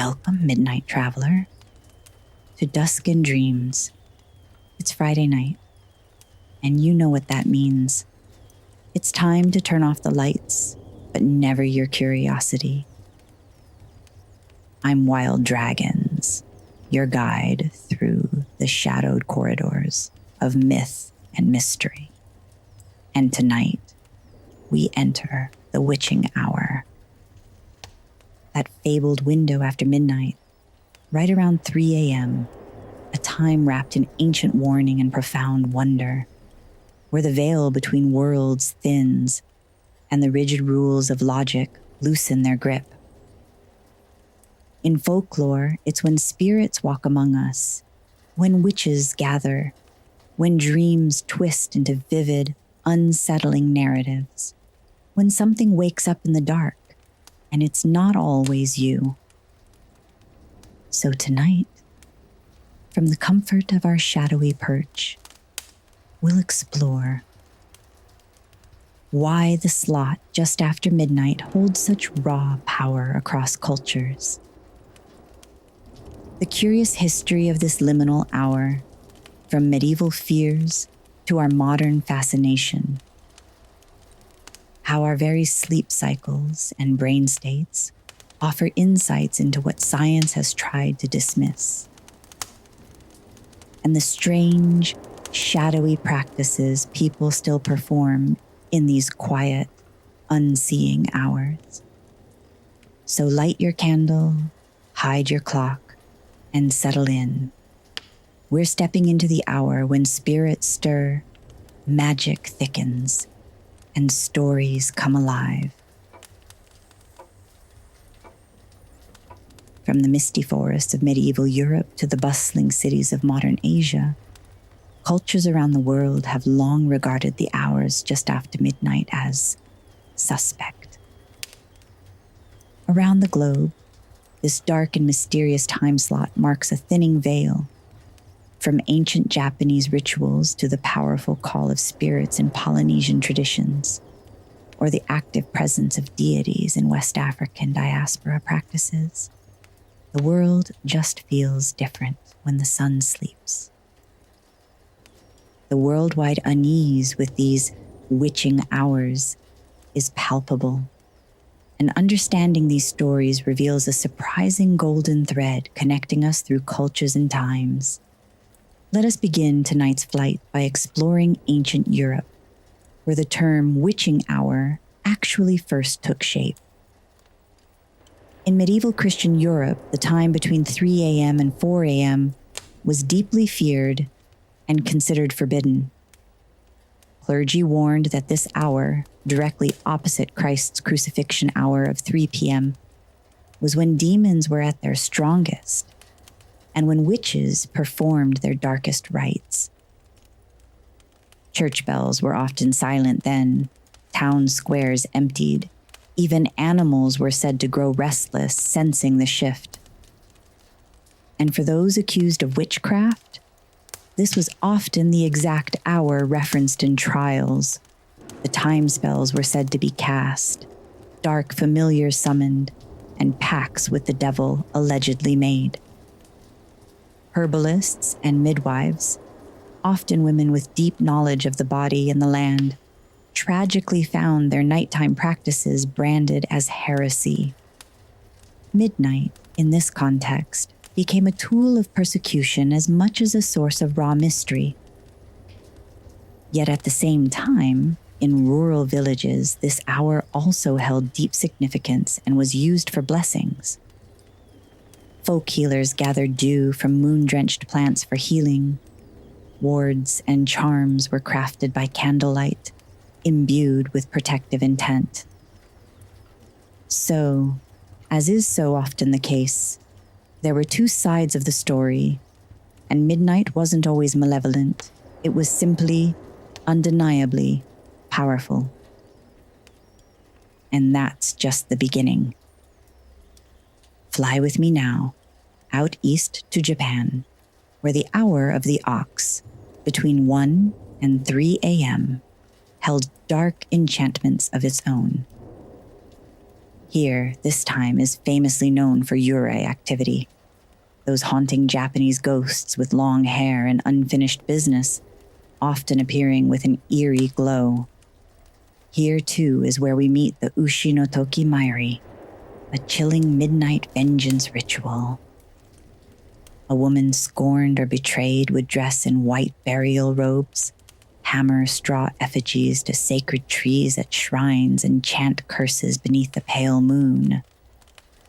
Welcome, midnight traveler, to Dusk and Dreams. It's Friday night, and you know what that means. It's time to turn off the lights, but never your curiosity. I'm YLDragons, your guide through the shadowed corridors of myth and mystery. And tonight, we enter the witching hour. That fabled window after midnight, right around 3 a.m., a time wrapped in ancient warning and profound wonder, where the veil between worlds thins and the rigid rules of logic loosen their grip. In folklore, it's when spirits walk among us, when witches gather, when dreams twist into vivid, unsettling narratives, when something wakes up in the dark, and it's not always you. So tonight, from the comfort of our shadowy perch, we'll explore why the slot just after midnight holds such raw power across cultures. The curious history of this liminal hour, from medieval fears to our modern fascination. How our very sleep cycles and brain states offer insights into what science has tried to dismiss. And the strange, shadowy practices people still perform in these quiet, unseeing hours. So light your candle, hide your clock, and settle in. We're stepping into the hour when spirits stir, magic thickens, and stories come alive. From the misty forests of medieval Europe to the bustling cities of modern Asia, cultures around the world have long regarded the hours just after midnight as suspect. Around the globe, this dark and mysterious time slot marks a thinning veil, from ancient Japanese rituals to the powerful call of spirits in Polynesian traditions, or the active presence of deities in West African diaspora practices. The world just feels different when the sun sleeps. The worldwide unease with these witching hours is palpable, and understanding these stories reveals a surprising golden thread connecting us through cultures and times. Let us begin tonight's flight by exploring ancient Europe, where the term witching hour actually first took shape. In medieval Christian Europe, the time between 3 a.m. and 4 a.m. was deeply feared and considered forbidden. Clergy warned that this hour, directly opposite Christ's crucifixion hour of 3 p.m., was when demons were at their strongest and when witches performed their darkest rites. Church bells were often silent then, town squares emptied. Even animals were said to grow restless, sensing the shift. And for those accused of witchcraft, this was often the exact hour referenced in trials. The time spells were said to be cast, dark familiars summoned, and pacts with the devil allegedly made. Herbalists and midwives, often women with deep knowledge of the body and the land, tragically found their nighttime practices branded as heresy. Midnight, in this context, became a tool of persecution as much as a source of raw mystery. Yet at the same time, in rural villages, this hour also held deep significance and was used for blessings. Folk healers gathered dew from moon-drenched plants for healing. Wards and charms were crafted by candlelight, imbued with protective intent. So, as is so often the case, there were two sides of the story, and midnight wasn't always malevolent. It was simply, undeniably, powerful. And that's just the beginning. Fly with me now, out east to Japan, where the hour of the ox, between 1 and 3 a.m., held dark enchantments of its own. Here, this time, is famously known for yurei activity. Those haunting Japanese ghosts with long hair and unfinished business, often appearing with an eerie glow. Here, too, is where we meet the Ushi no Toki Mairi, a chilling midnight vengeance ritual. A woman scorned or betrayed would dress in white burial robes, hammer straw effigies to sacred trees at shrines, and chant curses beneath the pale moon.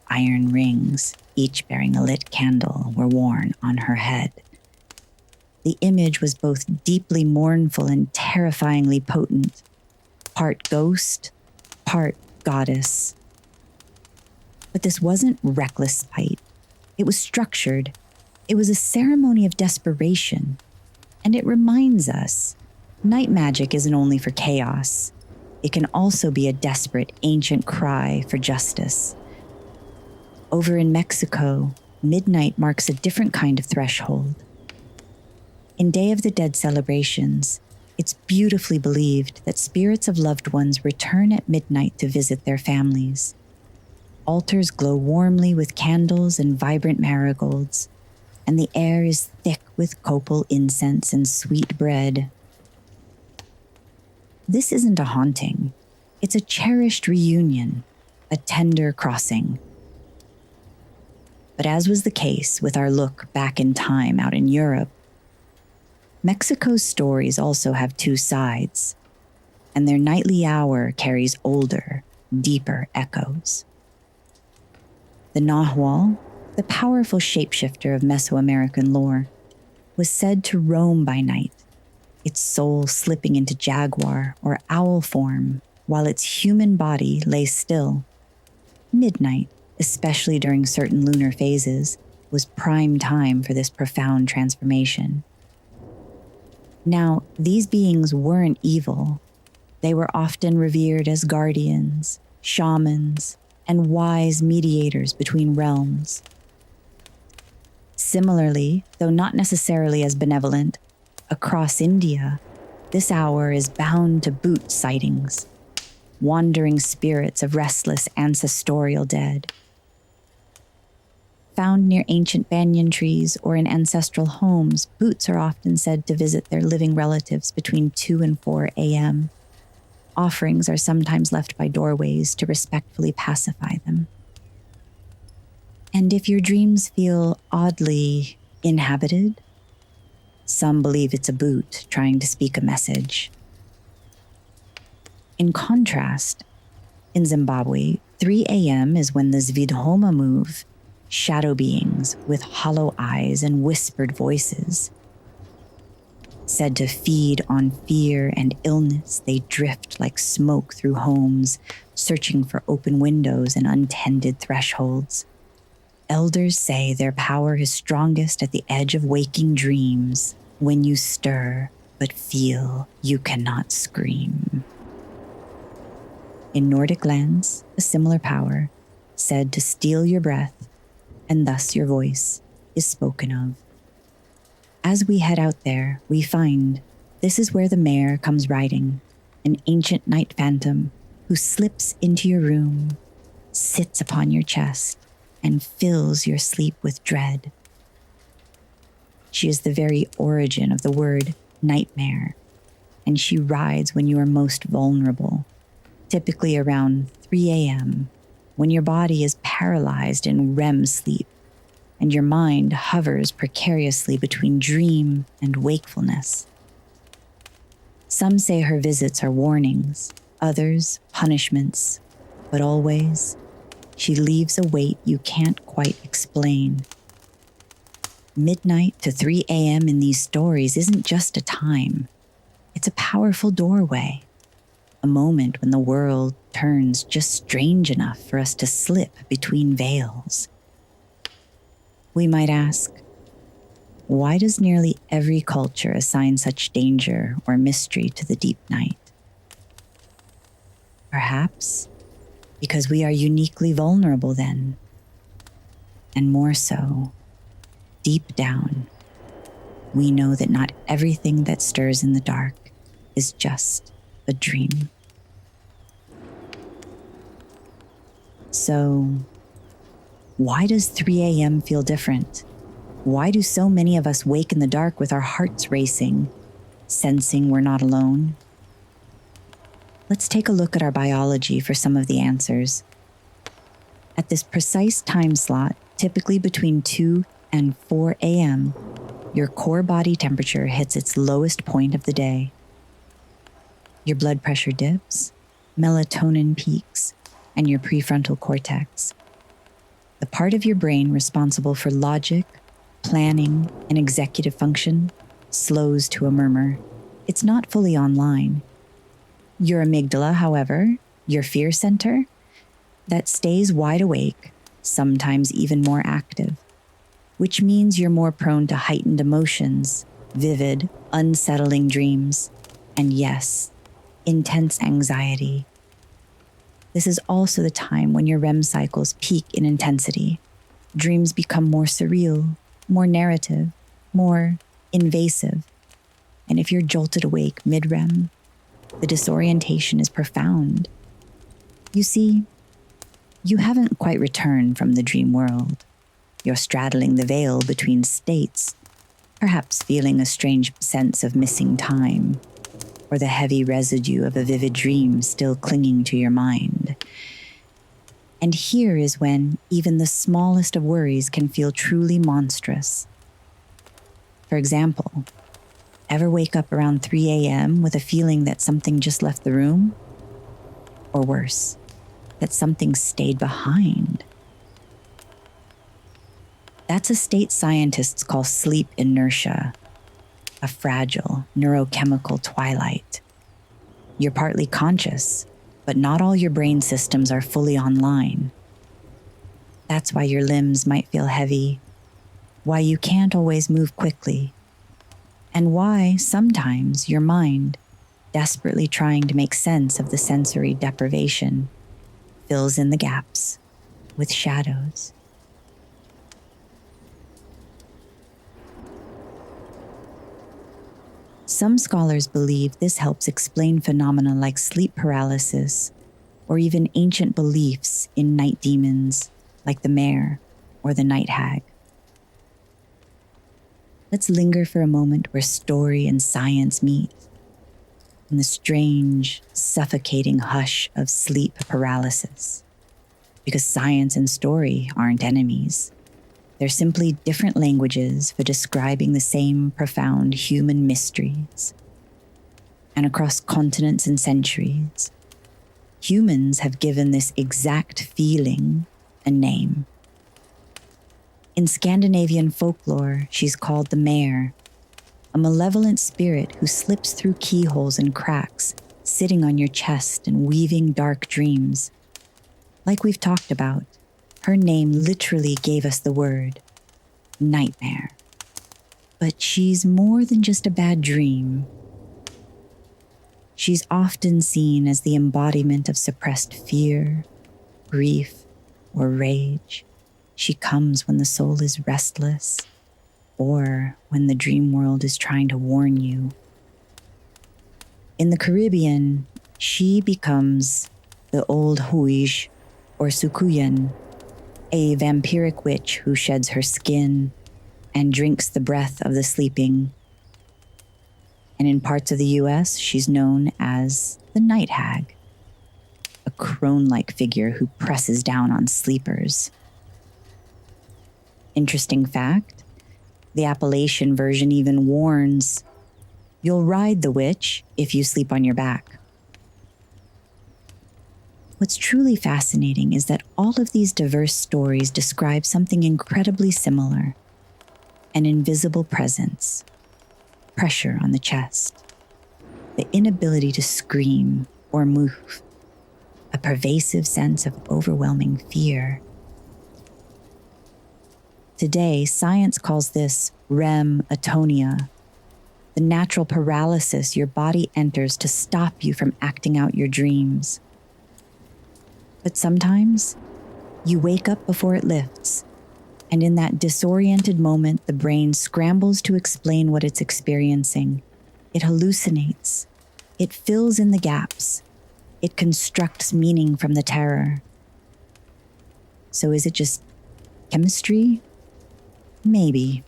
Iron rings, each bearing a lit candle, were worn on her head. The image was both deeply mournful and terrifyingly potent, part ghost, part goddess. But this wasn't reckless spite. It was structured. It was a ceremony of desperation. And it reminds us, night magic isn't only for chaos. It can also be a desperate, ancient cry for justice. Over in Mexico, midnight marks a different kind of threshold. In Day of the Dead celebrations, it's beautifully believed that spirits of loved ones return at midnight to visit their families. Altars glow warmly with candles and vibrant marigolds, and the air is thick with copal incense and sweet bread. This isn't a haunting. It's a cherished reunion, a tender crossing. But as was the case with our look back in time out in Europe, Mexico's stories also have two sides, and their nightly hour carries older, deeper echoes. The Nahual, the powerful shapeshifter of Mesoamerican lore, was said to roam by night, its soul slipping into jaguar or owl form while its human body lay still. Midnight, especially during certain lunar phases, was prime time for this profound transformation. Now, these beings weren't evil. They were often revered as guardians, shamans, and wise mediators between realms. Similarly, though not necessarily as benevolent, across India, this hour is bound to bhoot sightings, wandering spirits of restless ancestorial dead. Found near ancient banyan trees or in ancestral homes, bhoots are often said to visit their living relatives between 2 and 4 a.m. Offerings are sometimes left by doorways to respectfully pacify them. And if your dreams feel oddly inhabited, some believe it's a bhoot trying to speak a message. In contrast, in Zimbabwe, 3 a.m. is when the Zvidhoma move, shadow beings with hollow eyes and whispered voices. Said to feed on fear and illness, they drift like smoke through homes, searching for open windows and untended thresholds. Elders say their power is strongest at the edge of waking dreams, when you stir but feel you cannot scream. In Nordic lands, a similar power, said to steal your breath, and thus your voice, is spoken of. As we head out there, we find this is where the Mare comes riding, an ancient night phantom who slips into your room, sits upon your chest, and fills your sleep with dread. She is the very origin of the word nightmare, and she rides when you are most vulnerable, typically around 3 a.m., when your body is paralyzed in REM sleep, and your mind hovers precariously between dream and wakefulness. Some say her visits are warnings, others punishments, but always, she leaves a weight you can't quite explain. Midnight to 3 a.m. in these stories isn't just a time. It's a powerful doorway, a moment when the world turns just strange enough for us to slip between veils. We might ask, why does nearly every culture assign such danger or mystery to the deep night? Perhaps because we are uniquely vulnerable then, and more so, deep down, we know that not everything that stirs in the dark is just a dream. So, why does 3 a.m. feel different? Why do so many of us wake in the dark with our hearts racing, sensing we're not alone? Let's take a look at our biology for some of the answers. At this precise time slot, typically between 2 and 4 a.m., your core body temperature hits its lowest point of the day. Your blood pressure dips, melatonin peaks, and your prefrontal cortex, the part of your brain responsible for logic, planning, and executive function, slows to a murmur. It's not fully online. Your amygdala, however, your fear center, that stays wide awake, sometimes even more active, which means you're more prone to heightened emotions, vivid, unsettling dreams, and yes, intense anxiety. This is also the time when your REM cycles peak in intensity. Dreams become more surreal, more narrative, more invasive. And if you're jolted awake mid-REM, the disorientation is profound. You see, you haven't quite returned from the dream world. You're straddling the veil between states, perhaps feeling a strange sense of missing time, or the heavy residue of a vivid dream still clinging to your mind. And here is when even the smallest of worries can feel truly monstrous. For example, ever wake up around 3 a.m. with a feeling that something just left the room? Or worse, that something stayed behind? That's a state scientists call sleep inertia, a fragile neurochemical twilight. You're partly conscious, but not all your brain systems are fully online. That's why your limbs might feel heavy, why you can't always move quickly, and why sometimes your mind, desperately trying to make sense of the sensory deprivation, fills in the gaps with shadows. Some scholars believe this helps explain phenomena like sleep paralysis, or even ancient beliefs in night demons like the Mare or the night hag. Let's linger for a moment where story and science meet, in the strange, suffocating hush of sleep paralysis. Because science and story aren't enemies. They're simply different languages for describing the same profound human mysteries. And across continents and centuries, humans have given this exact feeling a name. In Scandinavian folklore, she's called the Mare, a malevolent spirit who slips through keyholes and cracks, sitting on your chest and weaving dark dreams. Like we've talked about, her name literally gave us the word, nightmare. But she's more than just a bad dream. She's often seen as the embodiment of suppressed fear, grief, or rage. She comes when the soul is restless, or when the dream world is trying to warn you. In the Caribbean, she becomes the old Huij, or Sukuyan, a vampiric witch who sheds her skin and drinks the breath of the sleeping. And in parts of the US, she's known as the night hag, a crone-like figure who presses down on sleepers. Interesting fact, the Appalachian version even warns, you'll ride the witch if you sleep on your back. What's truly fascinating is that all of these diverse stories describe something incredibly similar: an invisible presence, pressure on the chest, the inability to scream or move, a pervasive sense of overwhelming fear. Today, science calls this REM atonia, the natural paralysis your body enters to stop you from acting out your dreams. But sometimes, you wake up before it lifts, and in that disoriented moment, the brain scrambles to explain what it's experiencing. It hallucinates. It fills in the gaps. It constructs meaning from the terror. So is it just chemistry? Maybe.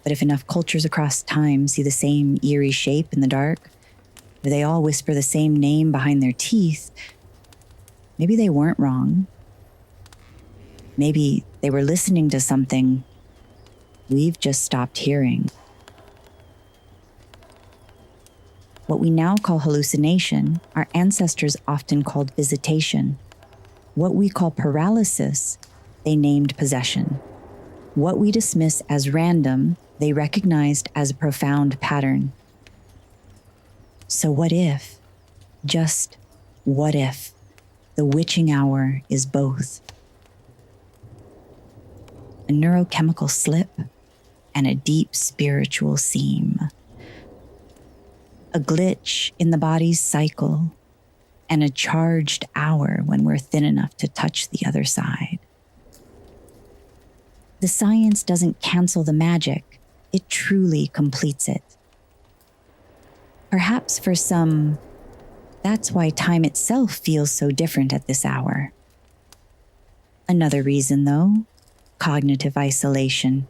But if enough cultures across time see the same eerie shape in the dark, or they all whisper the same name behind their teeth, maybe they weren't wrong. Maybe they were listening to something we've just stopped hearing. What we now call hallucination, our ancestors often called visitation. What we call paralysis, they named possession. What we dismiss as random, they recognized as a profound pattern. So what if, just what if, the witching hour is both? A neurochemical slip and a deep spiritual seam. A glitch in the body's cycle and a charged hour when we're thin enough to touch the other side. The science doesn't cancel the magic, it truly completes it. Perhaps for some, that's why time itself feels so different at this hour. Another reason, though, cognitive isolation.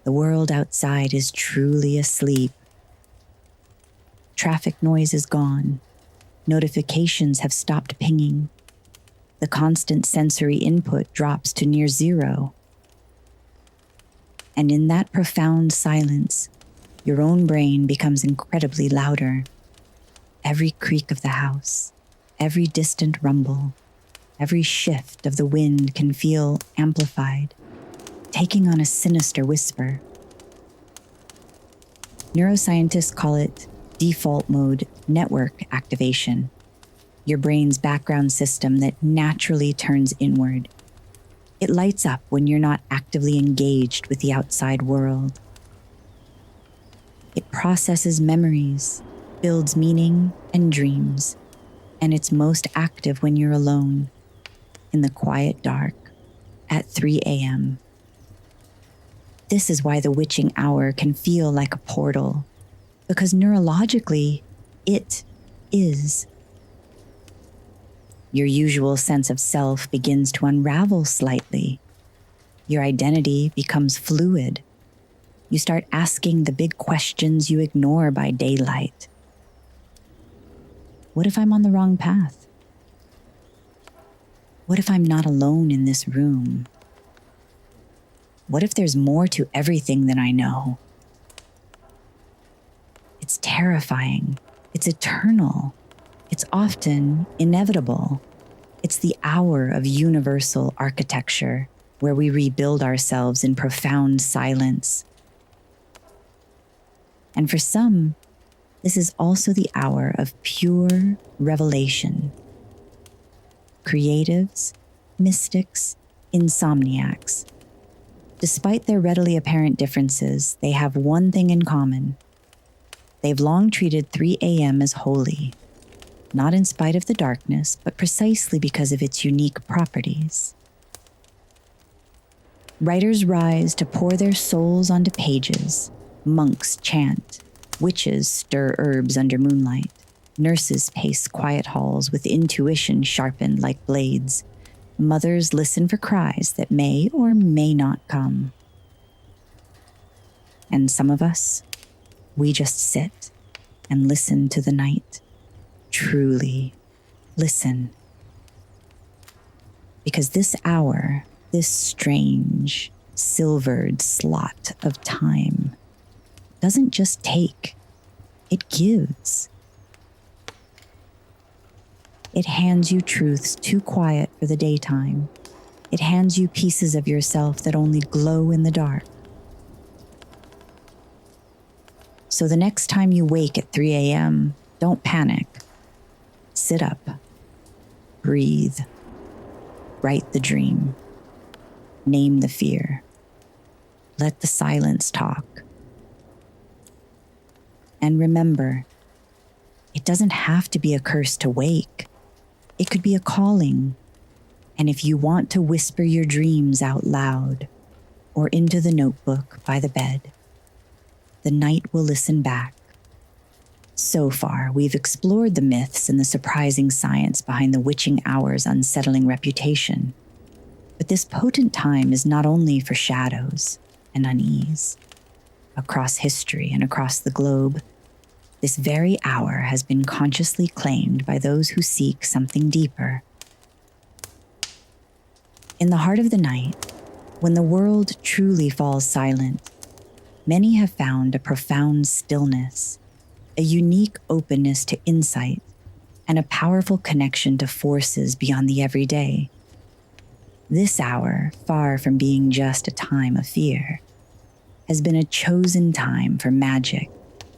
The world outside is truly asleep. Traffic noise is gone. Notifications have stopped pinging. The constant sensory input drops to near zero. And in that profound silence, your own brain becomes incredibly louder. Every creak of the house, every distant rumble, every shift of the wind can feel amplified, taking on a sinister whisper. Neuroscientists call it default mode network activation, your brain's background system that naturally turns inward. It lights up when you're not actively engaged with the outside world. It processes memories, builds meaning and dreams, and it's most active when you're alone, in the quiet dark, at 3 a.m. This is why the witching hour can feel like a portal, because neurologically, it is. Your usual sense of self begins to unravel slightly. Your identity becomes fluid. You start asking the big questions you ignore by daylight. What if I'm on the wrong path? What if I'm not alone in this room? What if there's more to everything than I know? It's terrifying. It's eternal. It's often inevitable. It's the hour of universal architecture where we rebuild ourselves in profound silence. And for some, this is also the hour of pure revelation. Creatives, mystics, insomniacs. Despite their readily apparent differences, they have one thing in common. They've long treated 3 a.m. as holy, not in spite of the darkness, but precisely because of its unique properties. Writers rise to pour their souls onto pages. Monks chant. Witches stir herbs under moonlight. Nurses pace quiet halls with intuition sharpened like blades. Mothers listen for cries that may or may not come. And some of us, we just sit and listen to the night. Truly listen. Because this hour, this strange, silvered slot of time, doesn't just take, it gives. It hands you truths too quiet for the daytime. It hands you pieces of yourself that only glow in the dark. So the next time you wake at 3 a.m., don't panic. Sit up. Breathe. Write the dream. Name the fear. Let the silence talk. And remember, it doesn't have to be a curse to wake. It could be a calling. And if you want to whisper your dreams out loud or into the notebook by the bed, the night will listen back. So far, we've explored the myths and the surprising science behind the witching hour's unsettling reputation. But this potent time is not only for shadows and unease. Across history and across the globe, this very hour has been consciously claimed by those who seek something deeper. In the heart of the night, when the world truly falls silent, many have found a profound stillness, a unique openness to insight, and a powerful connection to forces beyond the everyday. This hour, far from being just a time of fear, has been a chosen time for magic,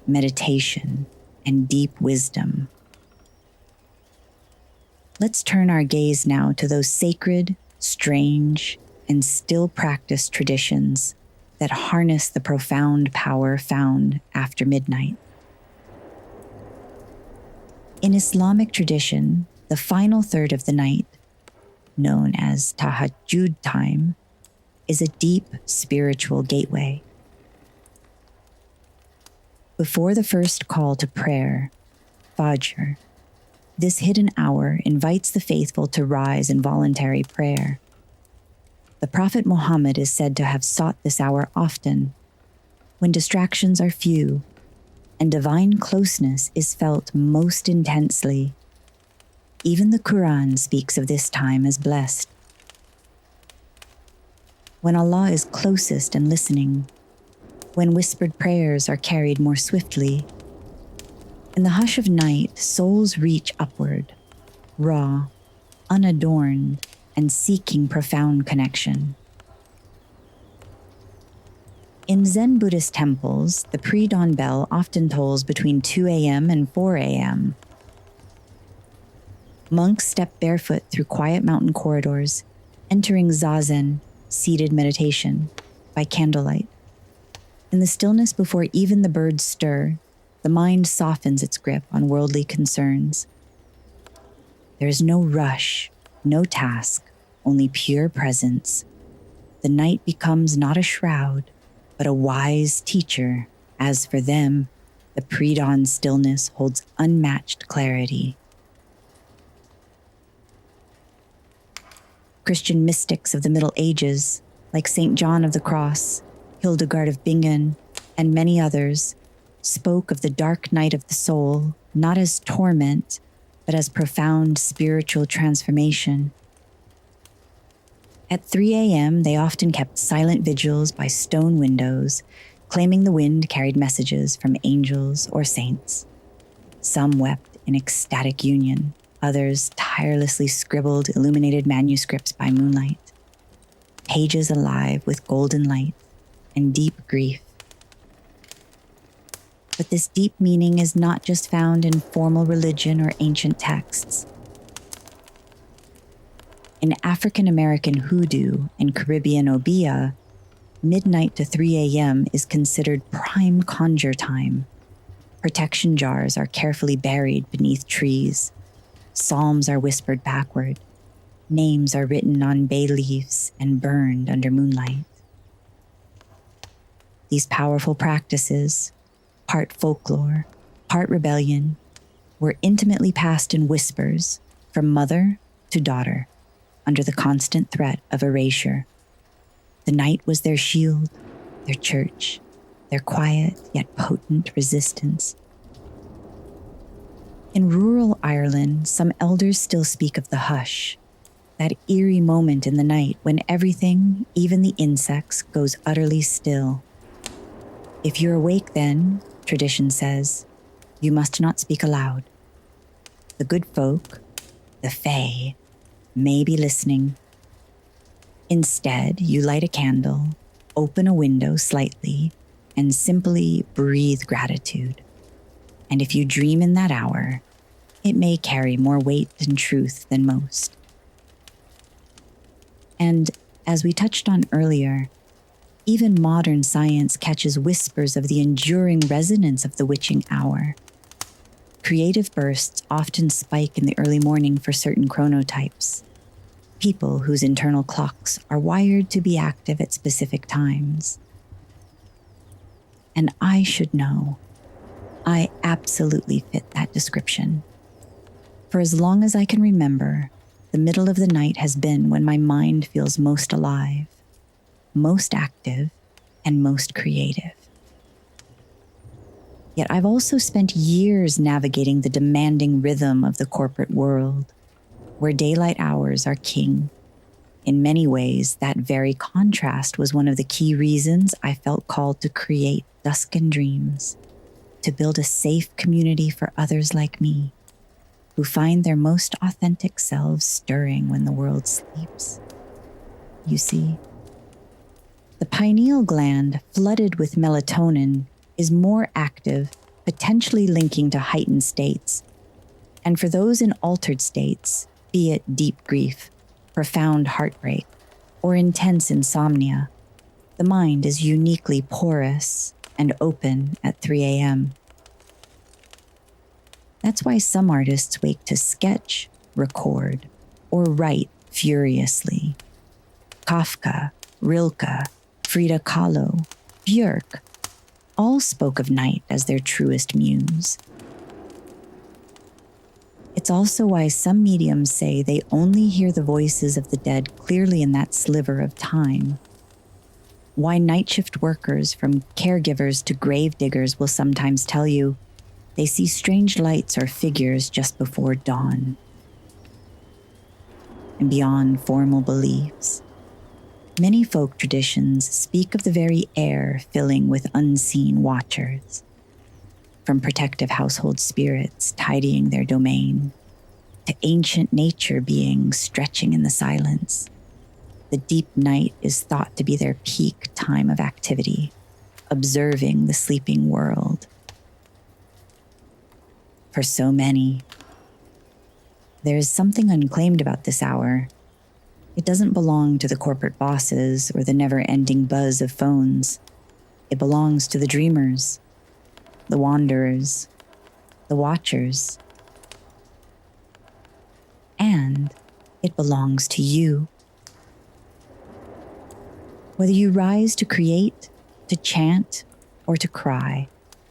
meditation, and deep wisdom. Let's turn our gaze now to those sacred, strange, and still practiced traditions that harness the profound power found after midnight. In Islamic tradition, the final third of the night, known as tahajjud time, is a deep spiritual gateway. Before the first call to prayer, Fajr, this hidden hour invites the faithful to rise in voluntary prayer. The Prophet Muhammad is said to have sought this hour often, when distractions are few and divine closeness is felt most intensely. Even the Quran speaks of this time as blessed. When Allah is closest and listening, when whispered prayers are carried more swiftly, in the hush of night, souls reach upward, raw, unadorned, and seeking profound connection. In Zen Buddhist temples, the pre-dawn bell often tolls between 2 a.m. and 4 a.m. Monks step barefoot through quiet mountain corridors, entering zazen, seated meditation, by candlelight. In the stillness before even the birds stir, the mind softens its grip on worldly concerns. There is no rush, no task, only pure presence. The night becomes not a shroud, but a wise teacher. As for them, the pre-dawn stillness holds unmatched clarity. Christian mystics of the Middle Ages, like St. John of the Cross, Hildegard of Bingen, and many others, spoke of the dark night of the soul not as torment, but as profound spiritual transformation. At 3 a.m., they often kept silent vigils by stone windows, claiming the wind carried messages from angels or saints. Some wept in ecstatic union, others tirelessly scribbled illuminated manuscripts by moonlight, pages alive with golden light and deep grief. But this deep meaning is not just found in formal religion or ancient texts. In African American hoodoo and Caribbean obeah, midnight to 3 a.m. is considered prime conjure time. Protection jars are carefully buried beneath trees. Psalms are whispered backward. Names are written on bay leaves and burned under moonlight. These powerful practices, part folklore, part rebellion, were intimately passed in whispers from mother to daughter, under the constant threat of erasure. The night was their shield, their church, their quiet yet potent resistance. In rural Ireland, some elders still speak of the hush, that eerie moment in the night when everything, even the insects, goes utterly still. If you're awake then, tradition says, you must not speak aloud. The good folk, the fae, may be listening. Instead, you light a candle, open a window slightly, and simply breathe gratitude. And if you dream in that hour, it may carry more weight and truth than most. And as we touched on earlier, even modern science catches whispers of the enduring resonance of the witching hour. Creative bursts often spike in the early morning for certain chronotypes, people whose internal clocks are wired to be active at specific times. And I should know, I absolutely fit that description. For as long as I can remember, the middle of the night has been when my mind feels most alive, most active, and most creative. Yet I've also spent years navigating the demanding rhythm of the corporate world, where daylight hours are king. In many ways, that very contrast was one of the key reasons I felt called to create Dusk and Dreams, to build a safe community for others like me, who find their most authentic selves stirring when the world sleeps. You see, the pineal gland, flooded with melatonin, is more active, potentially linking to heightened states. And for those in altered states, be it deep grief, profound heartbreak, or intense insomnia, the mind is uniquely porous and open at 3 a.m. That's why some artists wake to sketch, record, or write furiously. Kafka, Rilke, Frida Kahlo, Björk all spoke of night as their truest muse. It's also why some mediums say they only hear the voices of the dead clearly in that sliver of time. Why night shift workers, from caregivers to grave diggers, will sometimes tell you they see strange lights or figures just before dawn. And beyond formal beliefs, many folk traditions speak of the very air filling with unseen watchers, from protective household spirits tidying their domain, to ancient nature beings stretching in the silence. The deep night is thought to be their peak time of activity, observing the sleeping world. For so many, there is something unclaimed about this hour. It doesn't belong to the corporate bosses or the never-ending buzz of phones. It belongs to the dreamers, the wanderers, the watchers. And it belongs to you. Whether you rise to create, to chant, or to cry,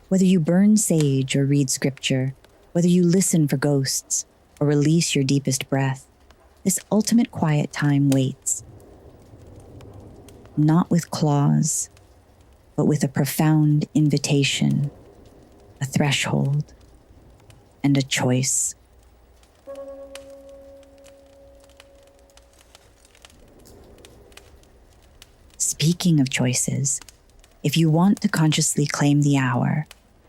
whether you burn sage or read scripture, whether you listen for ghosts or release your deepest breath, this ultimate quiet time waits. Not with claws, but with a profound invitation, a threshold, and a choice. Speaking of choices, if you want to consciously claim the hour,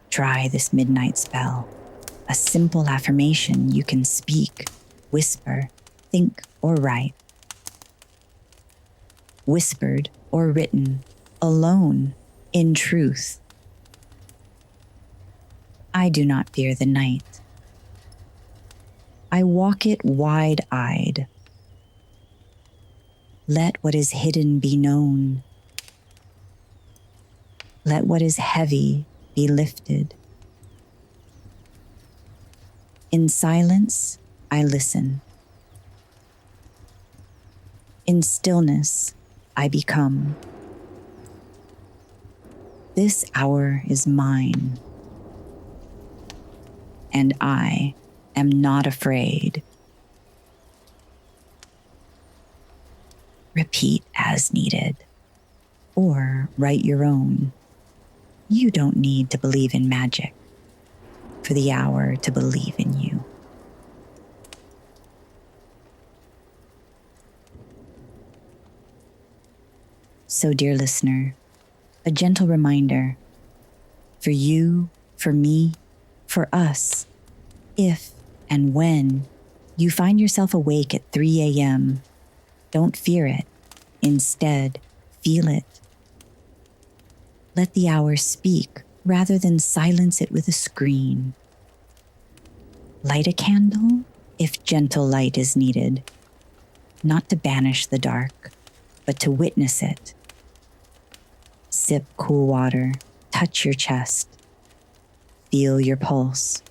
try this midnight spell. A simple affirmation you can speak, whisper, think, or write. Whispered or written, alone, in truth. I do not fear the night. I walk it wide-eyed. Let what is hidden be known. Let what is heavy be lifted. In silence, I listen. In stillness, I become. This hour is mine, and I am not afraid. Repeat as needed, or write your own. You don't need to believe in magic for the hour to believe in you. So, dear listener, a gentle reminder for you, for me, for us, if and when you find yourself awake at 3 a.m., don't fear it. Instead, feel it. Let the hour speak rather than silence it with a screen. Light a candle if gentle light is needed, not to banish the dark, but to witness it. Sip cool water, touch your chest, feel your pulse,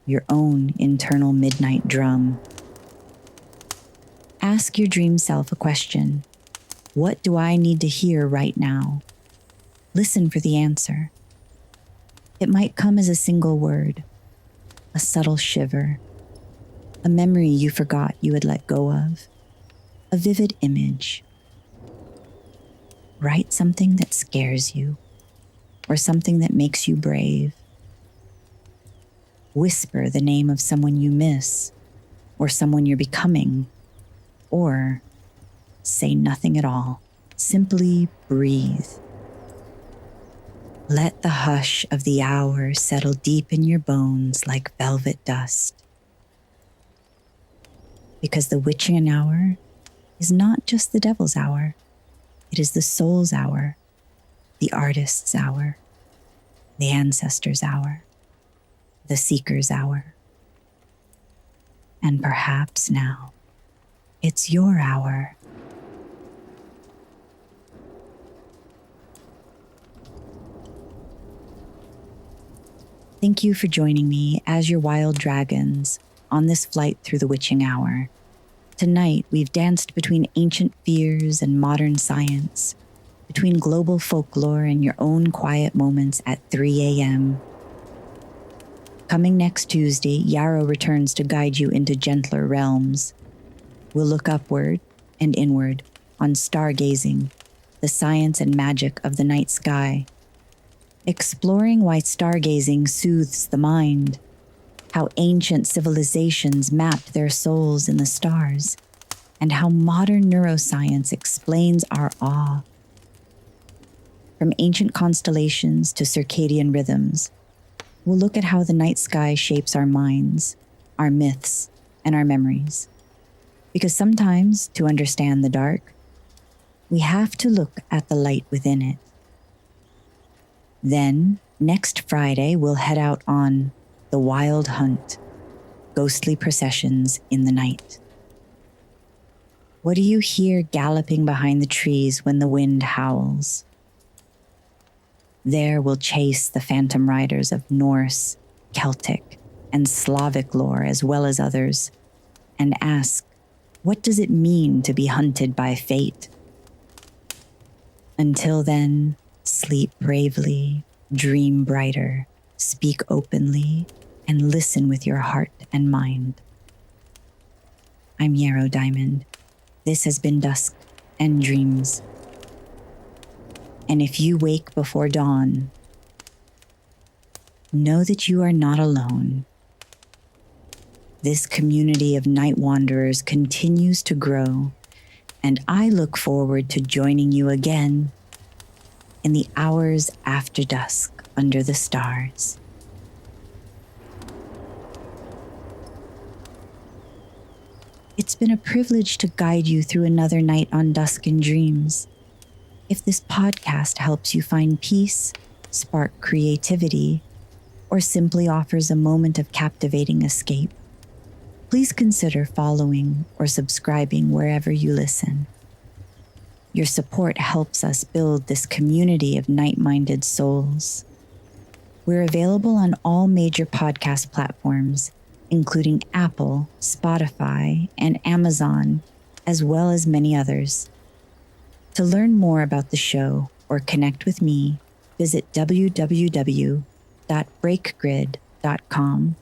your own internal midnight drum. Ask your dream self a question. What do I need to hear right now? Listen for the answer. It might come as a single word, a subtle shiver, a memory you forgot you had let go of, a vivid image. Write something that scares you, or something that makes you brave. Whisper the name of someone you miss, or someone you're becoming, or say nothing at all. Simply breathe. Let the hush of the hour settle deep in your bones like velvet dust. Because the witching hour is not just the devil's hour. It is the soul's hour, the artist's hour, the ancestor's hour, the seeker's hour. And perhaps now, it's your hour. Thank you for joining me as your YLDragons on this flight through the witching hour. Tonight, we've danced between ancient fears and modern science, between global folklore and your own quiet moments at 3 a.m. Coming next Tuesday, Yarrow returns to guide you into gentler realms. We'll look upward and inward on stargazing, the science and magic of the night sky, exploring why stargazing soothes the mind, how ancient civilizations mapped their souls in the stars, and how modern neuroscience explains our awe. From ancient constellations to circadian rhythms, we'll look at how the night sky shapes our minds, our myths, and our memories. Because sometimes, to understand the dark, we have to look at the light within it. Then, next Friday, we'll head out on the wild hunt, ghostly processions in the night. What do you hear galloping behind the trees when the wind howls? There we'll chase the phantom riders of Norse, Celtic, and Slavic lore as well as others, and ask, what does it mean to be hunted by fate? Until then, sleep bravely, dream brighter, speak openly, and listen with your heart and mind. I'm Yarrow Diamond. This has been Dusk and Dreams. And if you wake before dawn, know that you are not alone. This community of night wanderers continues to grow, and I look forward to joining you again in the hours after dusk under the stars. It's been a privilege to guide you through another night on Dusk and Dreams. If this podcast helps you find peace, spark creativity, or simply offers a moment of captivating escape, please consider following or subscribing wherever you listen. Your support helps us build this community of night-minded souls. We're available on all major podcast platforms, including Apple, Spotify, and Amazon, as well as many others. To learn more about the show or connect with me, visit www.breakgrid.com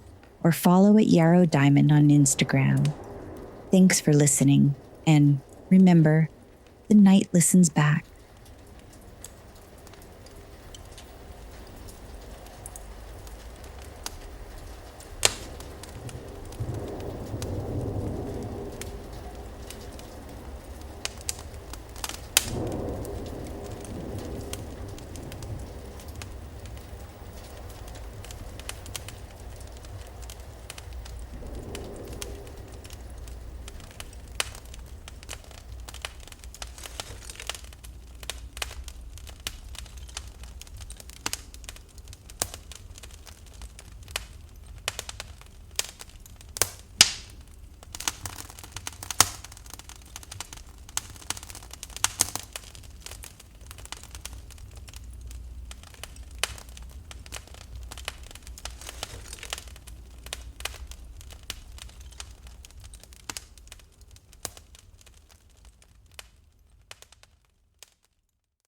or follow at Yarrow Diamond on Instagram. Thanks for listening, and remember, the night listens back.